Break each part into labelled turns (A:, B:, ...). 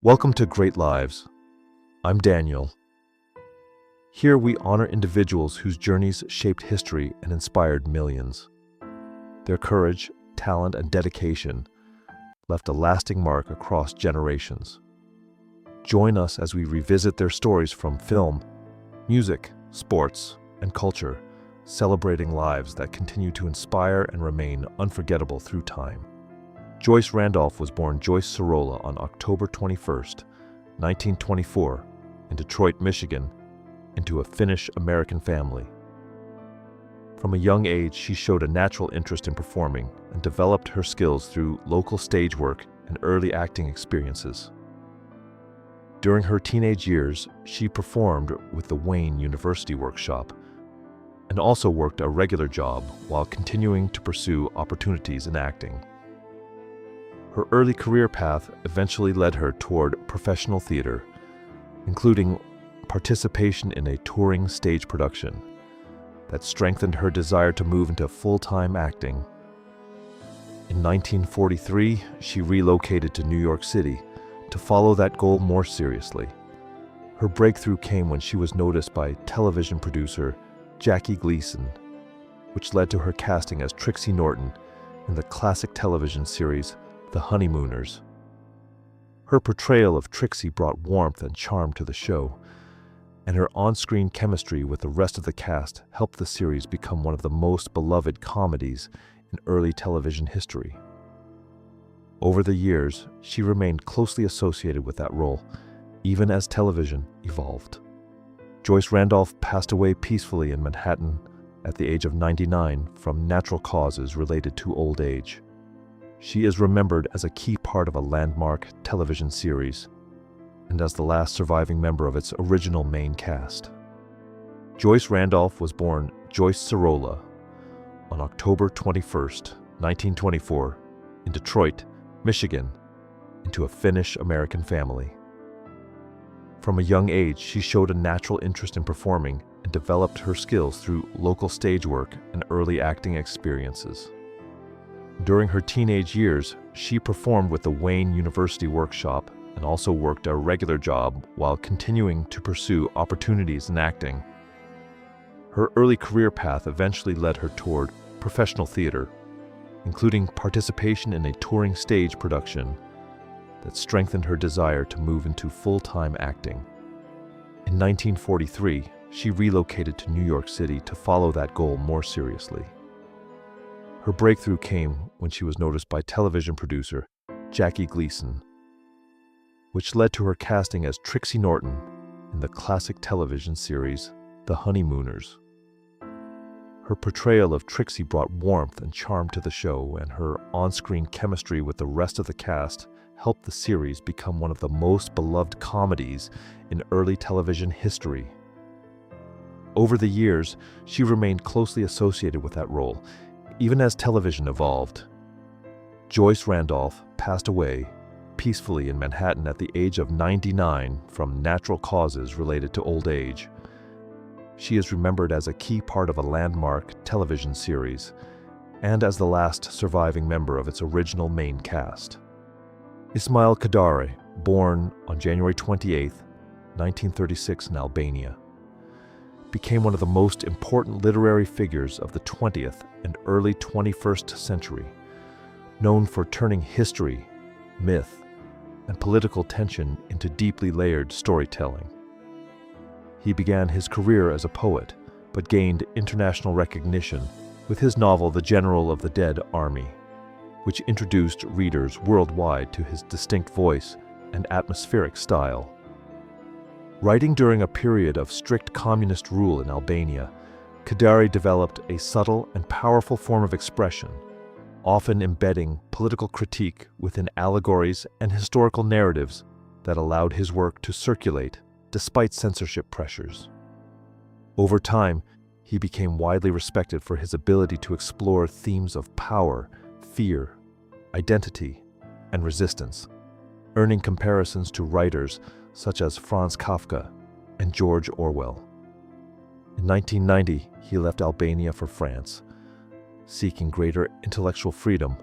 A: Welcome to Great Lives. I'm Daniel. Here we honor individuals whose journeys shaped history and inspired millions. Their courage, talent, and dedication left a lasting mark across generations. Join us as we revisit their stories from film, music, sports, and culture, celebrating lives that continue to inspire and remain unforgettable through time. Joyce Randolph was born Joyce Sorolla on October 21st, 1924, in Detroit, Michigan, into a Finnish-American family. From a young age, she showed a natural interest in performing and developed her skills through local stage work and early acting experiences. During her teenage years, she performed with the Wayne University Workshop and also worked a regular job while continuing to pursue opportunities in acting. Her early career path eventually led her toward professional theater, including participation in a touring stage production that strengthened her desire to move into full-time acting. In 1943, she relocated to New York City to follow that goal more seriously. Her breakthrough came when she was noticed by television producer Jackie Gleason, which led to her casting as Trixie Norton in the classic television series The Honeymooners. Her portrayal of Trixie brought warmth and charm to the show, and her on-screen chemistry with the rest of the cast helped the series become one of the most beloved comedies in early television history. Over the years, she remained closely associated with that role, even as television evolved. Joyce Randolph passed away peacefully in Manhattan at the age of 99 from natural causes related to old age. She is remembered as a key part of a landmark television series and as the last surviving member of its original main cast. Joyce Randolph was born Joyce Sorolla on October 21st, 1924, in Detroit, Michigan, into a Finnish-American family. From a young age, she showed a natural interest in performing and developed her skills through local stage work and early acting experiences. During her teenage years, she performed with the Wayne University Workshop and also worked a regular job while continuing to pursue opportunities in acting. Her early career path eventually led her toward professional theater, including participation in a touring stage production that strengthened her desire to move into full-time acting. In 1943, she relocated to New York City to follow that goal more seriously. Her breakthrough came when she was noticed by television producer Jackie Gleason, which led to her casting as Trixie Norton in the classic television series The Honeymooners. Her portrayal of Trixie brought warmth and charm to the show, and her on-screen chemistry with the rest of the cast helped the series become one of the most beloved comedies in early television history. Over the years, she remained closely associated with that role, even as television evolved. Joyce Randolph passed away peacefully in Manhattan at the age of 99 from natural causes related to old age. She is remembered as a key part of a landmark television series and as the last surviving member of its original main cast. Ismail Kadare, born on January 28, 1936 in Albania, became one of the most important literary figures of the 20th and early 21st century, known for turning history, myth, and political tension into deeply layered storytelling. He began his career as a poet, but gained international recognition with his novel The General of the Dead Army, which introduced readers worldwide to his distinct voice and atmospheric style. Writing during a period of strict communist rule in Albania, Kadare developed a subtle and powerful form of expression, often embedding political critique within allegories and historical narratives that allowed his work to circulate despite censorship pressures. Over time, he became widely respected for his ability to explore themes of power, fear, identity, and resistance, earning comparisons to writers such as Franz Kafka and George Orwell. In 1990, he left Albania for France, seeking greater intellectual freedom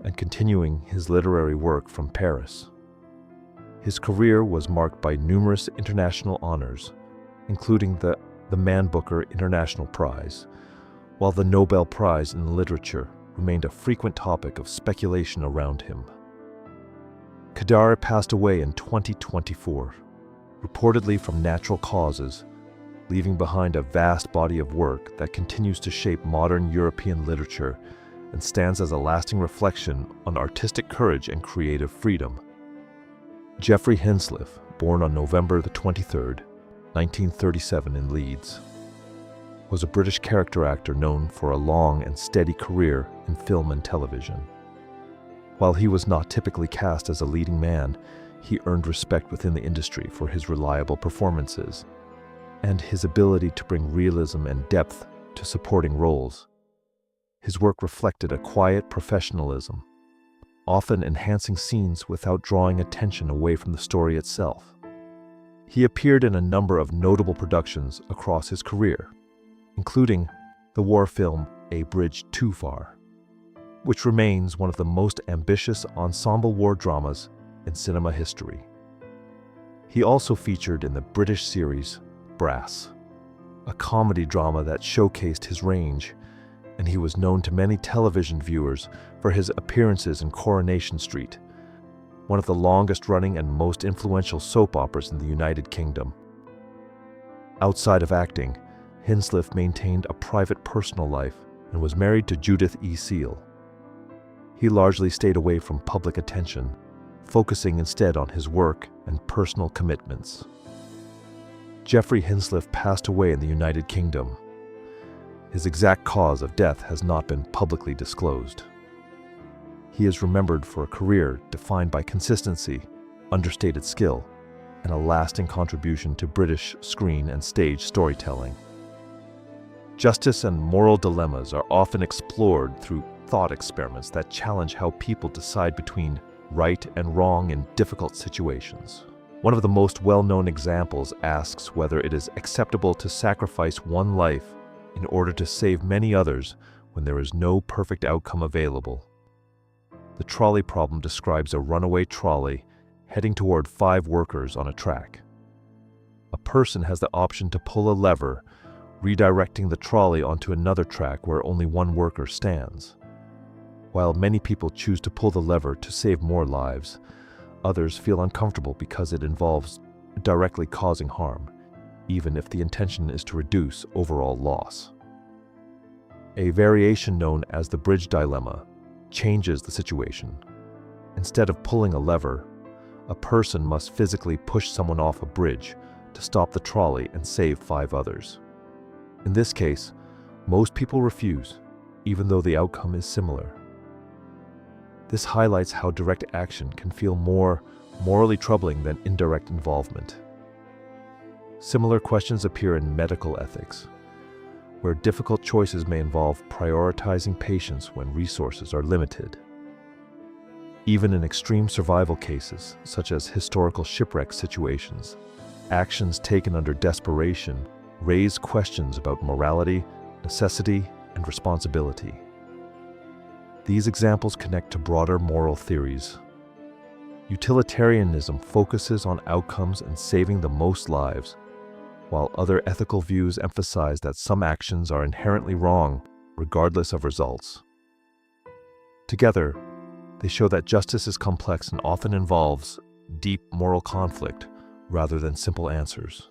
A: and continuing his literary work from Paris. His career was marked by numerous international honors, including the Man Booker International Prize, while the Nobel Prize in Literature remained a frequent topic of speculation around him. Kadar passed away in 2024, reportedly from natural causes, leaving behind a vast body of work that continues to shape modern European literature and stands as a lasting reflection on artistic courage and creative freedom. Geoffrey Hinsliff, born on November 23, 1937 in Leeds, was a British character actor known for a long and steady career in film and television. While he was not typically cast as a leading man, he earned respect within the industry for his reliable performances and his ability to bring realism and depth to supporting roles. His work reflected a quiet professionalism, often enhancing scenes without drawing attention away from the story itself. He appeared in a number of notable productions across his career, including the war film A Bridge Too Far, which remains one of the most ambitious ensemble war dramas in cinema history. He also featured in the British series Brass, a comedy drama that showcased his range, and he was known to many television viewers for his appearances in Coronation Street, one of the longest-running and most influential soap operas in the United Kingdom. Outside of acting, Hinsliff maintained a private personal life and was married to Judith E. Seal. He largely stayed away from public attention, focusing instead on his work and personal commitments. Geoffrey Hinsliff passed away in the United Kingdom. His exact cause of death has not been publicly disclosed. He is remembered for a career defined by consistency, understated skill, and a lasting contribution to British screen and stage storytelling. Justice and moral dilemmas are often explored through thought experiments that challenge how people decide between right and wrong in difficult situations. One of the most well-known examples asks whether it is acceptable to sacrifice one life in order to save many others when there is no perfect outcome available. The trolley problem describes a runaway trolley heading toward 5 workers on a track. A person has the option to pull a lever, redirecting the trolley onto another track where only 1 worker stands. While many people choose to pull the lever to save more lives, others feel uncomfortable because it involves directly causing harm, even if the intention is to reduce overall loss. A variation known as the bridge dilemma changes the situation. Instead of pulling a lever, a person must physically push someone off a bridge to stop the trolley and save 5 others. In this case, most people refuse, even though the outcome is similar. This highlights how direct action can feel more morally troubling than indirect involvement. Similar questions appear in medical ethics, where difficult choices may involve prioritizing patients when resources are limited. Even in extreme survival cases, such as historical shipwreck situations, actions taken under desperation raise questions about morality, necessity, and responsibility. These examples connect to broader moral theories. Utilitarianism focuses on outcomes and saving the most lives, while other ethical views emphasize that some actions are inherently wrong, regardless of results. Together, they show that justice is complex and often involves deep moral conflict rather than simple answers.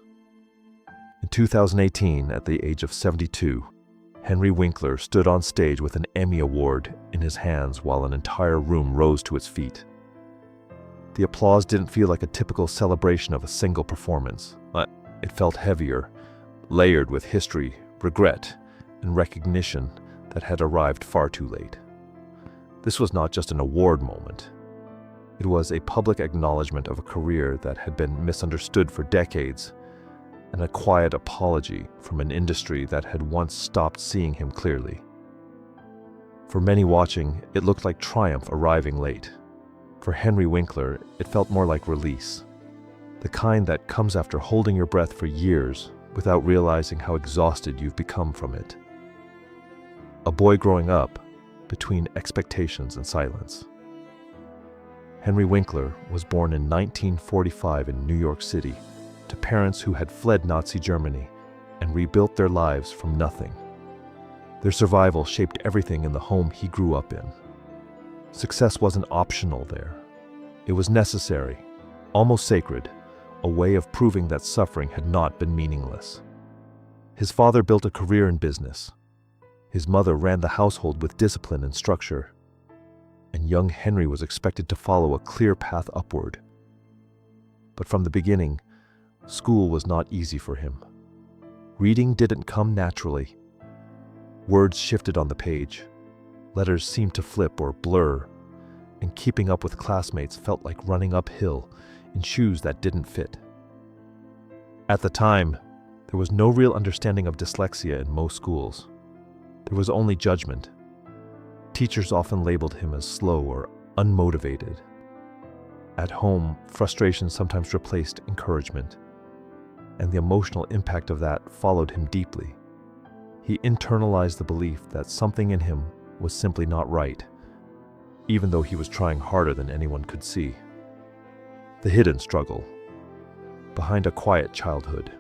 A: In 2018, at the age of 72, Henry Winkler stood on stage with an Emmy Award in his hands while an entire room rose to its feet. The applause didn't feel like a typical celebration of a single performance. It felt heavier, layered with history, regret, and recognition that had arrived far too late. This was not just an award moment. It was a public acknowledgement of a career that had been misunderstood for decades, and a quiet apology from an industry that had once stopped seeing him clearly. For many watching, it looked like triumph arriving late. For Henry Winkler, it felt more like release, the kind that comes after holding your breath for years without realizing how exhausted you've become from it. A boy growing up between expectations and silence. Henry Winkler was born in 1945 in New York City to parents who had fled Nazi Germany and rebuilt their lives from nothing. Their survival shaped everything in the home he grew up in. Success wasn't optional there. It was necessary, almost sacred, a way of proving that suffering had not been meaningless. His father built a career in business. His mother ran the household with discipline and structure. And young Henry was expected to follow a clear path upward. But from the beginning, school was not easy for him. Reading didn't come naturally. Words shifted on the page. Letters seemed to flip or blur, and keeping up with classmates felt like running uphill in shoes that didn't fit. At the time, there was no real understanding of dyslexia in most schools. There was only judgment. Teachers often labeled him as slow or unmotivated. At home, frustration sometimes replaced encouragement, and the emotional impact of that followed him deeply. He internalized the belief that something in him was simply not right, even though he was trying harder than anyone could see. The hidden struggle, behind a quiet childhood.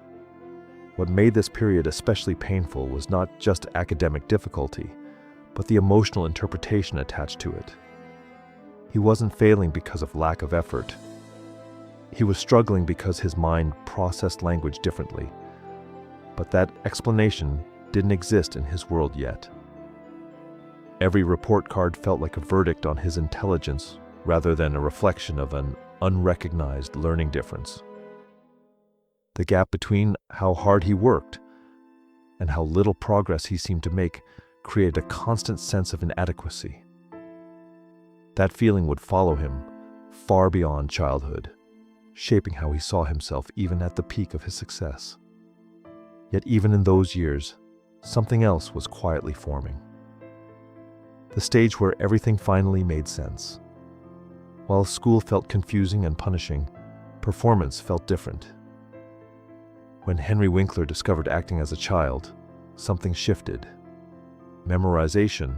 A: What made this period especially painful was not just academic difficulty, but the emotional interpretation attached to it. He wasn't failing because of lack of effort. He was struggling because his mind processed language differently, but that explanation didn't exist in his world yet. Every report card felt like a verdict on his intelligence rather than a reflection of an unrecognized learning difference. The gap between how hard he worked and how little progress he seemed to make created a constant sense of inadequacy. That feeling would follow him far beyond childhood, shaping how he saw himself even at the peak of his success. Yet even in those years, something else was quietly forming. The stage where everything finally made sense. While school felt confusing and punishing, performance felt different. When Henry Winkler discovered acting as a child, something shifted. Memorization,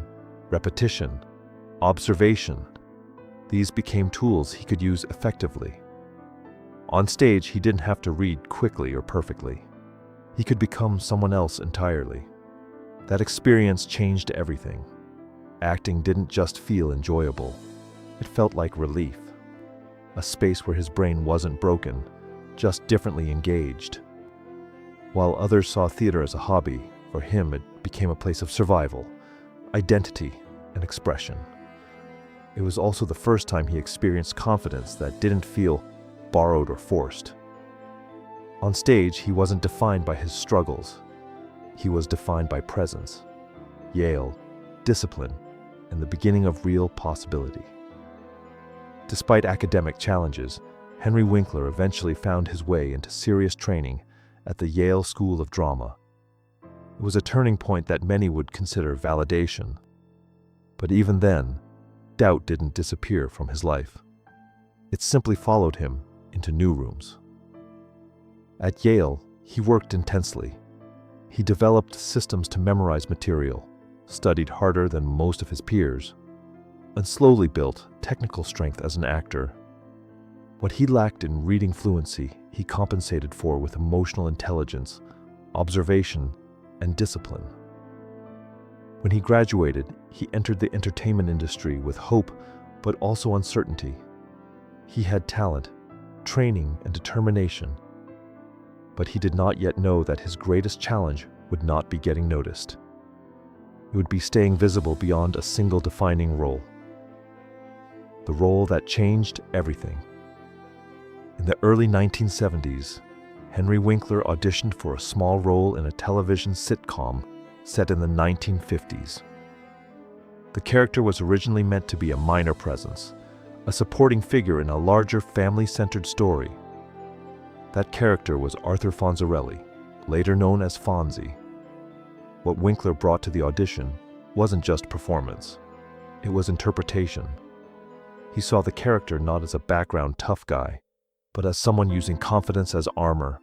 A: repetition, observation, these became tools he could use effectively. On stage, he didn't have to read quickly or perfectly. He could become someone else entirely. That experience changed everything. Acting didn't just feel enjoyable. It felt like relief. A space where his brain wasn't broken, just differently engaged. While others saw theater as a hobby, for him it became a place of survival, identity, and expression. It was also the first time he experienced confidence that didn't feel borrowed or forced. On stage, he wasn't defined by his struggles. He was defined by presence, Yale, discipline, and the beginning of real possibility. Despite academic challenges, Henry Winkler eventually found his way into serious training at the Yale School of Drama. It was a turning point that many would consider validation. But even then, doubt didn't disappear from his life. It simply followed him into new rooms. At Yale, he worked intensely. He developed systems to memorize material, studied harder than most of his peers, and slowly built technical strength as an actor. What he lacked in reading fluency, he compensated for with emotional intelligence, observation, and discipline. When he graduated, he entered the entertainment industry with hope, but also uncertainty. He had talent, training, and determination, but he did not yet know that his greatest challenge would not be getting noticed. It would be staying visible beyond a single defining role. The role that changed everything. In the early 1970s, Henry Winkler auditioned for a small role in a television sitcom set in the 1950s. The character was originally meant to be a minor presence, a supporting figure in a larger family-centered story. That character was Arthur Fonzarelli, later known as Fonzie. What Winkler brought to the audition wasn't just performance, it was interpretation. He saw the character not as a background tough guy, but as someone using confidence as armor,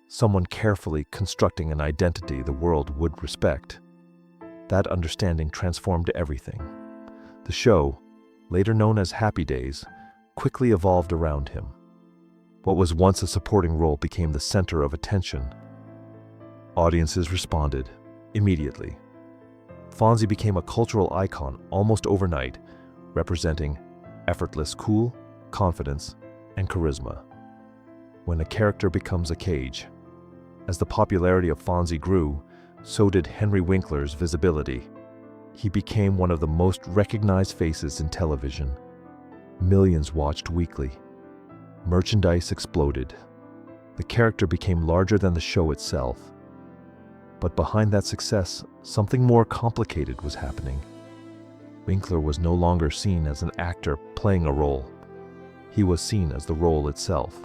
A: someone carefully constructing an identity the world would respect. That understanding transformed everything. The show, later known as Happy Days, quickly evolved around him. What was once a supporting role became the center of attention. Audiences responded immediately. Fonzie became a cultural icon almost overnight, representing effortless cool, confidence, and charisma. When a character becomes a cage. As the popularity of Fonzie grew, so did Henry Winkler's visibility. He became one of the most recognized faces in television. Millions watched weekly. Merchandise exploded. The character became larger than the show itself. But behind that success, something more complicated was happening. Winkler was no longer seen as an actor playing a role. He was seen as the role itself.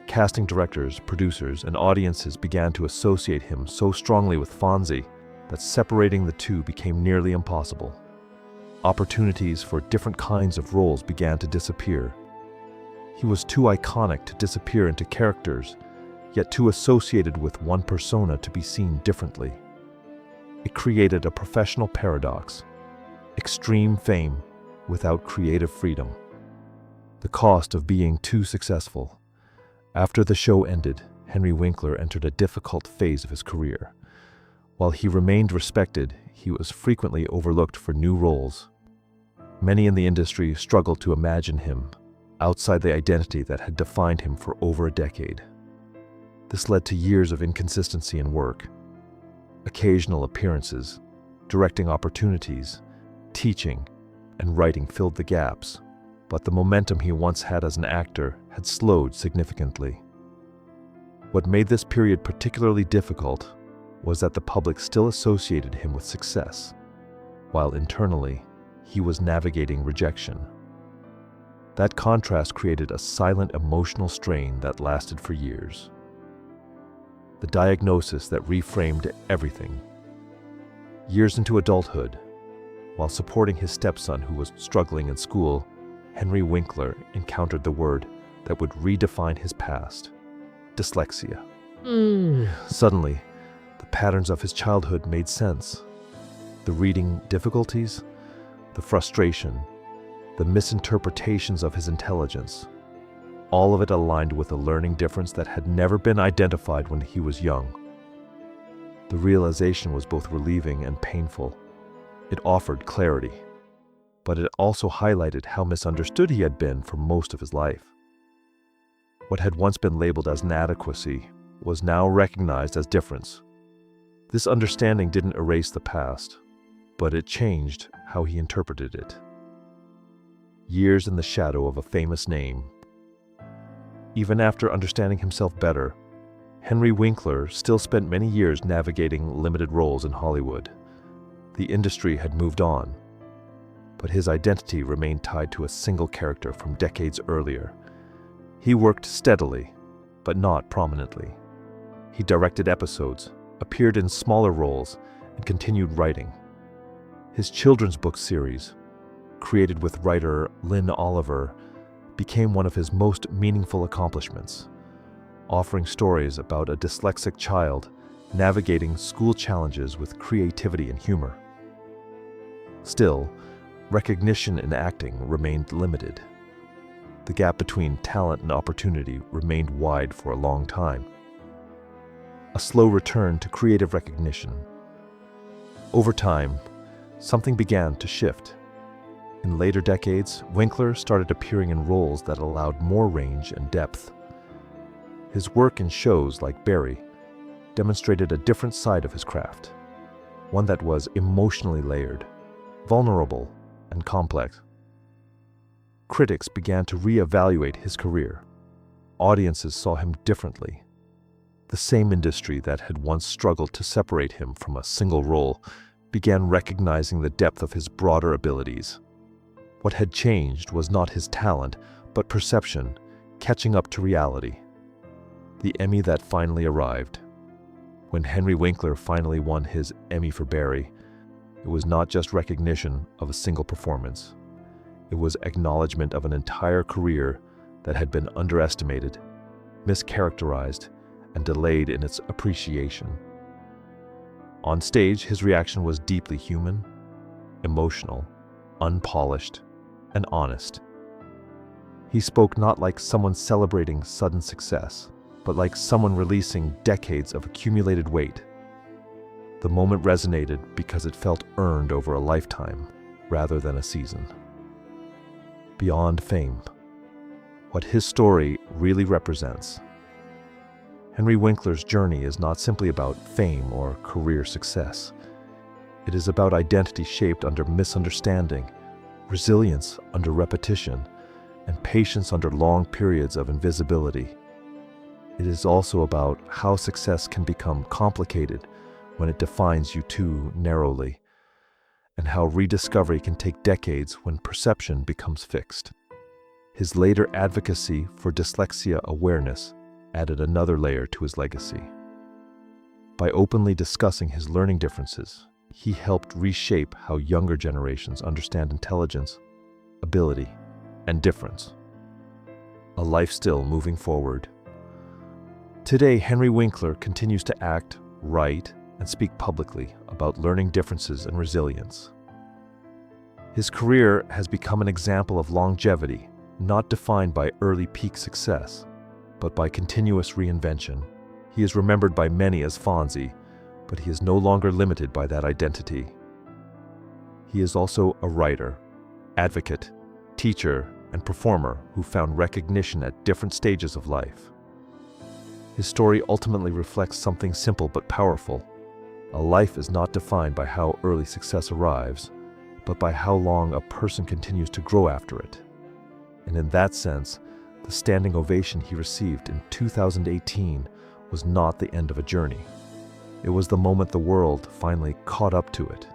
A: Casting directors, producers, and audiences began to associate him so strongly with Fonzie that separating the two became nearly impossible. Opportunities for different kinds of roles began to disappear. He was too iconic to disappear into characters, yet too associated with one persona to be seen differently. It created a professional paradox: extreme fame without creative freedom. The cost of being too successful. After the show ended, Henry Winkler entered a difficult phase of his career. While he remained respected, he was frequently overlooked for new roles. Many in the industry struggled to imagine him outside the identity that had defined him for over a decade. This led to years of inconsistency in work. Occasional appearances, directing opportunities, teaching, and writing filled the gaps, but the momentum he once had as an actor had slowed significantly. What made this period particularly difficult was that the public still associated him with success, while internally, he was navigating rejection. That contrast created a silent emotional strain that lasted for years. The diagnosis that reframed everything. Years into adulthood, while supporting his stepson who was struggling in school, Henry Winkler encountered the word that would redefine his past: dyslexia. Suddenly, the patterns of his childhood made sense. The reading difficulties, the frustration, the misinterpretations of his intelligence, all of it aligned with a learning difference that had never been identified when he was young. The realization was both relieving and painful. It offered clarity, but it also highlighted how misunderstood he had been for most of his life. What had once been labeled as inadequacy was now recognized as difference. This understanding didn't erase the past, but it changed how he interpreted it. Years in the shadow of a famous name. Even after understanding himself better, Henry Winkler still spent many years navigating limited roles in Hollywood. The industry had moved on, but his identity remained tied to a single character from decades earlier. He worked steadily, but not prominently. He directed episodes, appeared in smaller roles, and continued writing. His children's book series, created with writer Lynn Oliver, became one of his most meaningful accomplishments, offering stories about a dyslexic child navigating school challenges with creativity and humor. Still, recognition in acting remained limited. The gap between talent and opportunity remained wide for a long time. A slow return to creative recognition. Over time, something began to shift. In later decades, Winkler started appearing in roles that allowed more range and depth. His work in shows like Barry demonstrated a different side of his craft, one that was emotionally layered, vulnerable, and complex. Critics began to reevaluate his career. Audiences saw him differently. The same industry that had once struggled to separate him from a single role began recognizing the depth of his broader abilities. What had changed was not his talent, but perception, catching up to reality. The Emmy that finally arrived. When Henry Winkler finally won his Emmy for Barry, it was not just recognition of a single performance. It was acknowledgement of an entire career that had been underestimated, mischaracterized, and delayed in its appreciation. On stage, his reaction was deeply human, emotional, unpolished, and honest. He spoke not like someone celebrating sudden success, but like someone releasing decades of accumulated weight. The moment resonated because it felt earned over a lifetime rather than a season. Beyond fame, what his story really represents. Henry Winkler's journey is not simply about fame or career success. It is about identity shaped under misunderstanding, resilience under repetition, and patience under long periods of invisibility. It is also about how success can become complicated when it defines you too narrowly, and how rediscovery can take decades when perception becomes fixed. His later advocacy for dyslexia awareness added another layer to his legacy. By openly discussing his learning differences, he helped reshape how younger generations understand intelligence, ability, and difference. A life still moving forward. Today, Henry Winkler continues to act, write, and speak publicly about learning differences and resilience. His career has become an example of longevity, not defined by early peak success, but by continuous reinvention. He is remembered by many as Fonzie, but he is no longer limited by that identity. He is also a writer, advocate, teacher, and performer who found recognition at different stages of life. His story ultimately reflects something simple but powerful. A life is not defined by how early success arrives, but by how long a person continues to grow after it. And in that sense, the standing ovation he received in 2018 was not the end of a journey. It was the moment the world finally caught up to it.